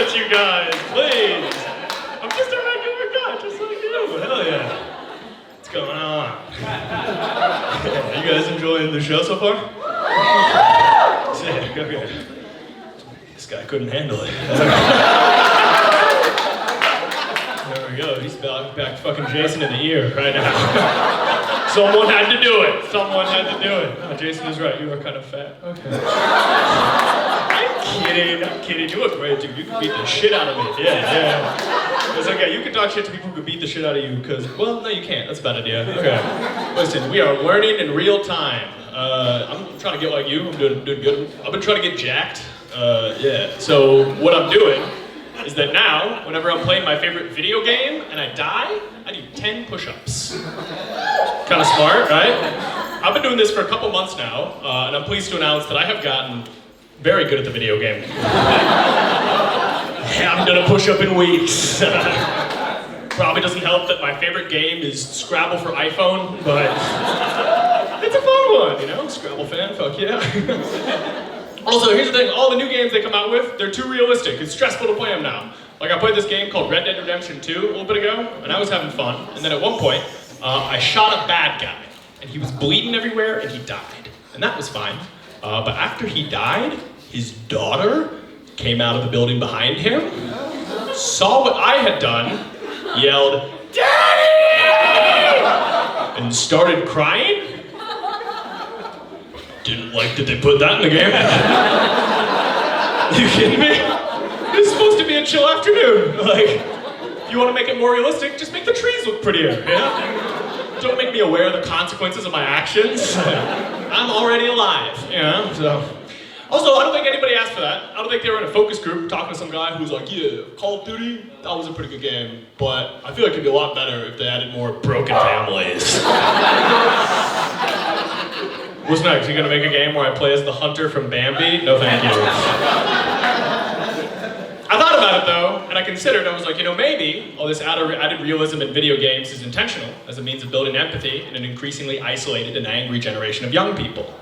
at you guys, please. I'm just a regular guy, just like you. Hell yeah. What's going on? You guys enjoying the show so far? Sick, okay. This guy couldn't handle it. There we go, he's back fucking Jason in the ear right now. Someone had to do it. Someone had to do it. Oh, Jason is right, you are kind of fat. Okay. I'm kidding. You look great, dude. You can beat the shit out of me. Yeah. It's okay, you can talk shit to people who can beat the shit out of you, because, well, no, you can't. That's a bad idea. Okay. Listen, we are learning in real time. I'm trying to get like you. I'm doing good. I've been trying to get jacked. Yeah. So what I'm doing is that now, whenever I'm playing my favorite video game and I die, I do 10 push-ups. Kind of smart, right? I've been doing this for a couple months now, and I'm pleased to announce that I have gotten very good at the video game. I haven't done a push-up in weeks. Probably doesn't help that my favorite game is Scrabble for iPhone, but it's a fun one, you know? Scrabble fan, fuck yeah. Also, here's the thing, all the new games they come out with, they're too realistic. It's stressful to play them now. Like, I played this game called Red Dead Redemption 2 a little bit ago, and I was having fun. And then at one point, I shot a bad guy, and he was bleeding everywhere, and he died. And that was fine. But after he died, his daughter came out of the building behind him, saw what I had done, yelled, "Daddy!" and started crying. Didn't like that they put that in the game. You kidding me? This is supposed to be a chill afternoon. Like, if you want to make it more realistic, just make the trees look prettier, yeah? Don't make me aware of the consequences of my actions. I'm already alive, you know? So. Also, I don't think anybody asked for that. I don't think they were in a focus group talking to some guy who's like, yeah, Call of Duty, that was a pretty good game, but I feel like it'd be a lot better if they added more broken families. What's next? You gonna make a game where I play as the hunter from Bambi? No thank you. I thought about it though, and I considered, I was like, you know, maybe all this added realism in video games is intentional as a means of building empathy in an increasingly isolated and angry generation of young people.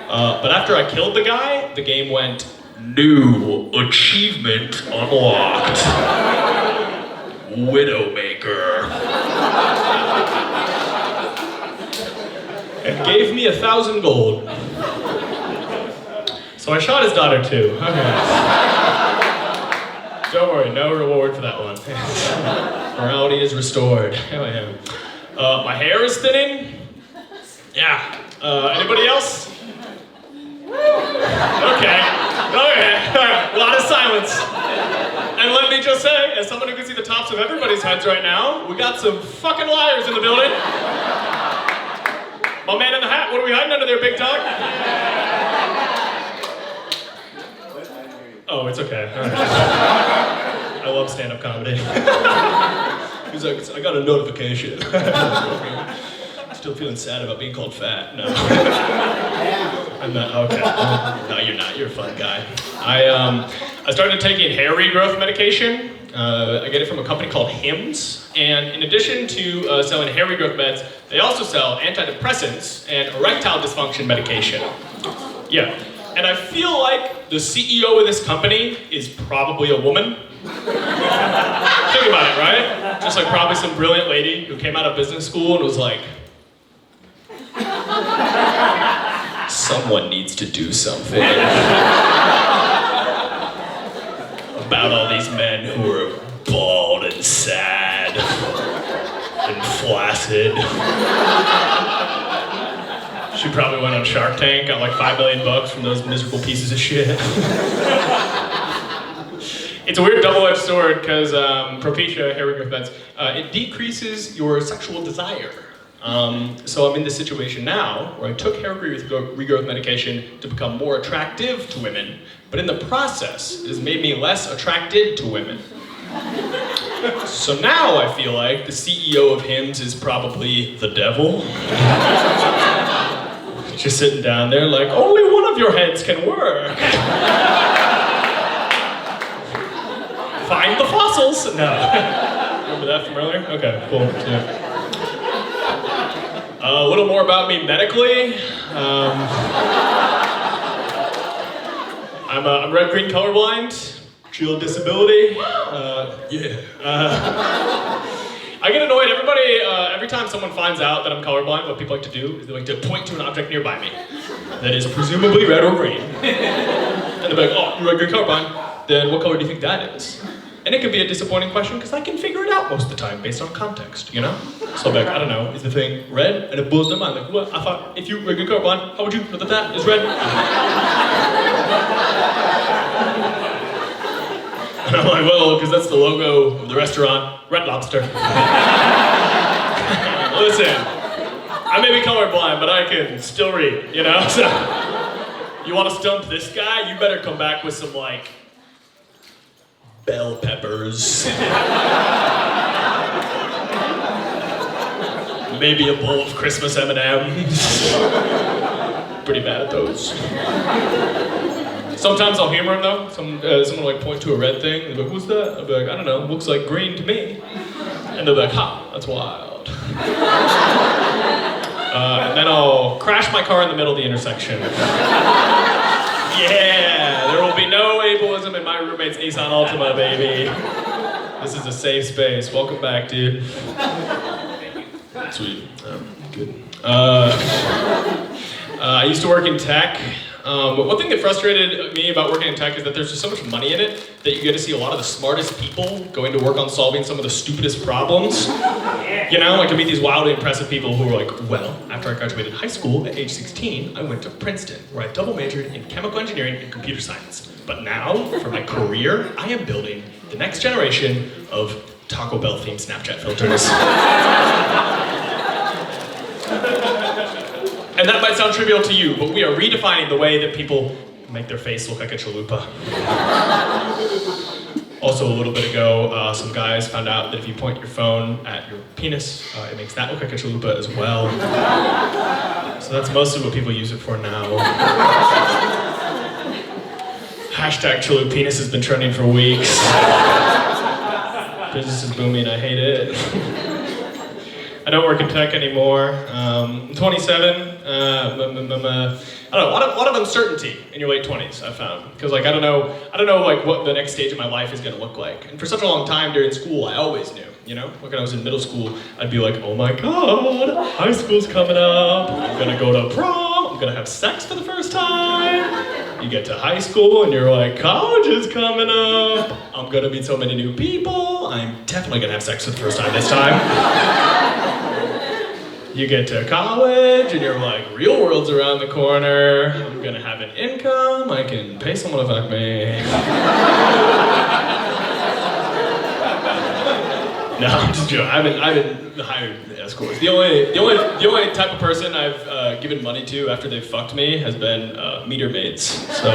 But after I killed the guy, the game went, new achievement unlocked. Widowmaker. And gave me 1,000 gold. So I shot his daughter too. Okay. Don't worry, no reward for that one. Morality is restored. Hell yeah. My hair is thinning. Yeah. Anybody else? Okay. A lot of silence. And let me just say, as someone who can see the tops of everybody's heads right now, we got some fucking liars in the building. My man in the hat, what are we hiding under there, big dog? Oh, it's okay. Right. I love stand-up comedy. He's like, I got a notification. Still feeling sad about being called fat. No. I'm not, okay. No, you're not. You're a fun guy. I started taking hair regrowth medication. I get it from a company called Hims. And in addition to selling hair regrowth meds, they also sell antidepressants and erectile dysfunction medication. Yeah. And I feel like the CEO of this company is probably a woman. Think about it, right? Just like probably some brilliant lady who came out of business school and was like, someone needs to do something about all these men who are bald and sad and flaccid. She probably went on Shark Tank, got like $5 million from those miserable pieces of shit. It's a weird double-edged sword because Propecia, hair regrowth meds, it decreases your sexual desire. So I'm in this situation now where I took hair regrowth medication to become more attractive to women, but in the process, it has made me less attracted to women. So now I feel like the CEO of Hims is probably the devil. Just sitting down there like, only one of your heads can work. Find the fossils. No. Remember that from earlier? Okay, cool. Yeah. A little more about me medically. I'm red-green colorblind. Shield disability. I get annoyed. Everybody, every time someone finds out that I'm colorblind, what people like to do is they like to point to an object nearby me that is presumably red or green. And they're like, oh, you're colorblind. Then what color do you think that is? And it can be a disappointing question because I can figure it out most of the time based on context, you know? So like, I don't know, is the thing red? And it blows their mind. Like, what? I thought if you were colorblind, how would you know that that is red? And I'm like, well, because that's the logo of the restaurant, Red Lobster. Listen, I may be colorblind, but I can still read, you know? So, you want to stump this guy? You better come back with some, like, bell peppers. Maybe a bowl of Christmas M&Ms. Pretty bad at those. Sometimes I'll humor him though. Someone will like point to a red thing and they'll be like, what's that? I'll be like, I don't know, looks like green to me. And they'll be like, ha, that's wild. And then I'll crash my car in the middle of the intersection. Yeah, there will be no ableism in my roommate's Nissan Altima, baby. This is a safe space. Welcome back, dude. Sweet. Good. I used to work in tech. But one thing that frustrated me about working in tech is that there's just so much money in it that you get to see a lot of the smartest people going to work on solving some of the stupidest problems. You know, like I meet these wildly impressive people who are like, well, after I graduated high school at age 16, I went to Princeton, where I double majored in chemical engineering and computer science. But now, for my career, I am building the next generation of Taco Bell themed Snapchat filters. And that might sound trivial to you, but we are redefining the way that people make their face look like a chalupa. Also, a little bit ago, some guys found out that if you point your phone at your penis, it makes that look like a chalupa as well. So that's mostly what people use it for now. Hashtag chalupa penis has been trending for weeks. Business is booming, I hate it. I don't work in tech anymore. I'm 27. I don't know, a lot of uncertainty in your late 20s, I found. Because like I don't know like what the next stage of my life is gonna look like. And for such a long time during school, I always knew, you know? Like when I was in middle school, I'd be like, oh my God, high school's coming up. I'm gonna go to prom. I'm gonna have sex for the first time. You get to high school and you're like, college is coming up. I'm gonna meet so many new people. I'm definitely gonna have sex for the first time this time. You get to college and you're like, real world's around the corner. I'm gonna have an income. I can pay someone to fuck me. No, I'm just joking. I've been hired escorts. The only type of person I've given money to after they've fucked me has been meter maids. So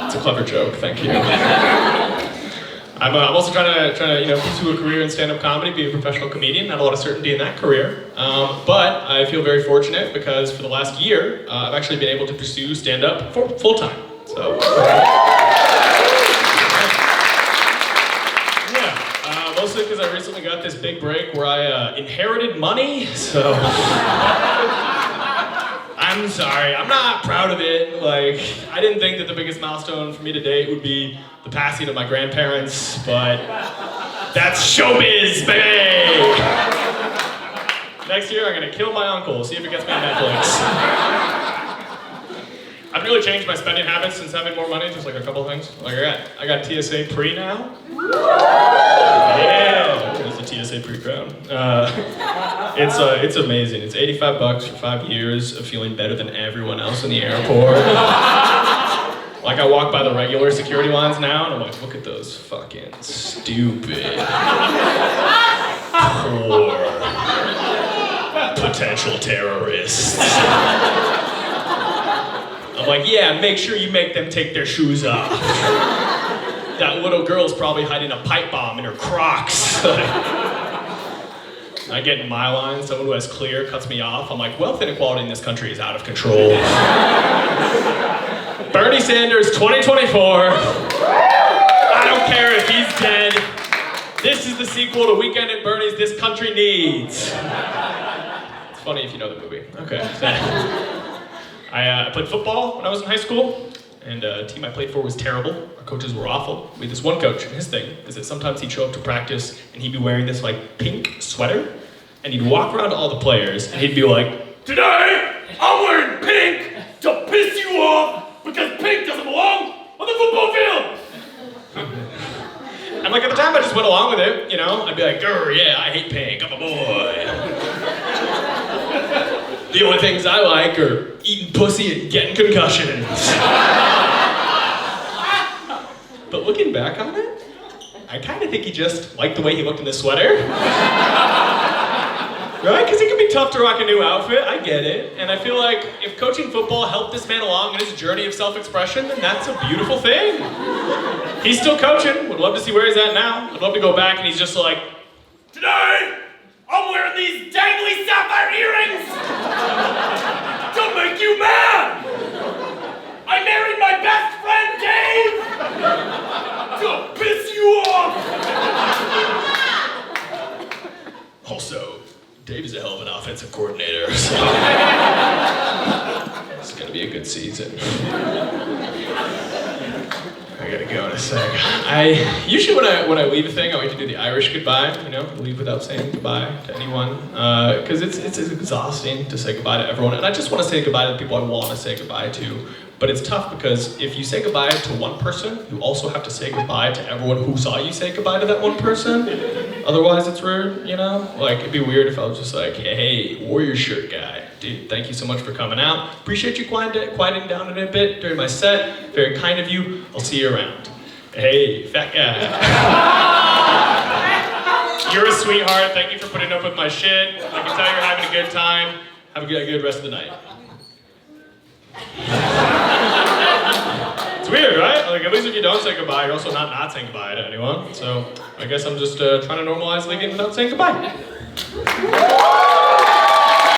it's a clever joke. Thank you. I'm also trying to pursue a career in stand-up comedy, be a professional comedian. Not a lot of certainty in that career, but I feel very fortunate because for the last year, I've actually been able to pursue stand-up full-time. So. Mostly because I recently got this big break where I inherited money, so I'm sorry, I'm not proud of it. Like, I didn't think that the biggest milestone for me to date would be the passing of my grandparents, but that's showbiz, baby! Next year I'm gonna kill my uncle, see if it gets me on Netflix. I've really changed my spending habits since having more money, just like a couple things. Like I got TSA pre now. Yeah, there's a TSA pre-crown. It's amazing. It's $85 for 5 years of feeling better than everyone else in the airport. Like I walk by the regular security lines now and I'm like, look at those fucking stupid, poor, potential terrorists. I'm like, yeah, make sure you make them take their shoes off. That little girl's probably hiding a pipe bomb in her Crocs. I get in my line, someone who has clear cuts me off. I'm like, wealth inequality in this country is out of control. Bernie Sanders, 2024. I don't care if he's dead. This is the sequel to Weekend at Bernie's This Country Needs. It's funny if you know the movie. Okay. I played football when I was in high school. and a team I played for was terrible. Our coaches were awful. We had this one coach, and his thing is that sometimes he'd show up to practice, and he'd be wearing this like pink sweater, and he'd walk around to all the players, and he'd be like, "Today, I'm wearing pink to piss you off, because pink doesn't belong on the football field!" And like at the time I just went along with it, you know? I'd be like, "Grr, yeah, I hate pink, I'm a boy." The only things I like are eating pussy and getting concussions. But looking back on it, I kind of think he just liked the way he looked in the sweater. Right? Because it can be tough to rock a new outfit, I get it. And I feel like if coaching football helped this man along in his journey of self-expression, then that's a beautiful thing. He's still coaching, would love to see where he's at now. I'd love to go back and he's just like, "Today, I'm wearing these dangly sapphire earrings to make you mad! I married my best friend, Dave, to piss you off!" Also, Dave is a hell of an offensive coordinator, so it's gonna be a good season. I gotta go in a sec. I usually when I leave a thing, I like to do the Irish goodbye. You know, leave without saying goodbye to anyone, because it's exhausting to say goodbye to everyone, and I just want to say goodbye to the people I want to say goodbye to. But it's tough because if you say goodbye to one person, you also have to say goodbye to everyone who saw you say goodbye to that one person. Otherwise, it's rude, you know? Like, it'd be weird if I was just like, "Hey, Warrior shirt guy, dude, thank you so much for coming out. Appreciate you quieting down a bit during my set. Very kind of you. I'll see you around. Hey, fat guy. You're a sweetheart. Thank you for putting up with my shit. I can tell you're having a good time. Have a good rest of the night." It's weird, right? Like, at least if you don't say goodbye, you're also not saying goodbye to anyone. So I guess I'm just trying to normalize leaving without saying goodbye.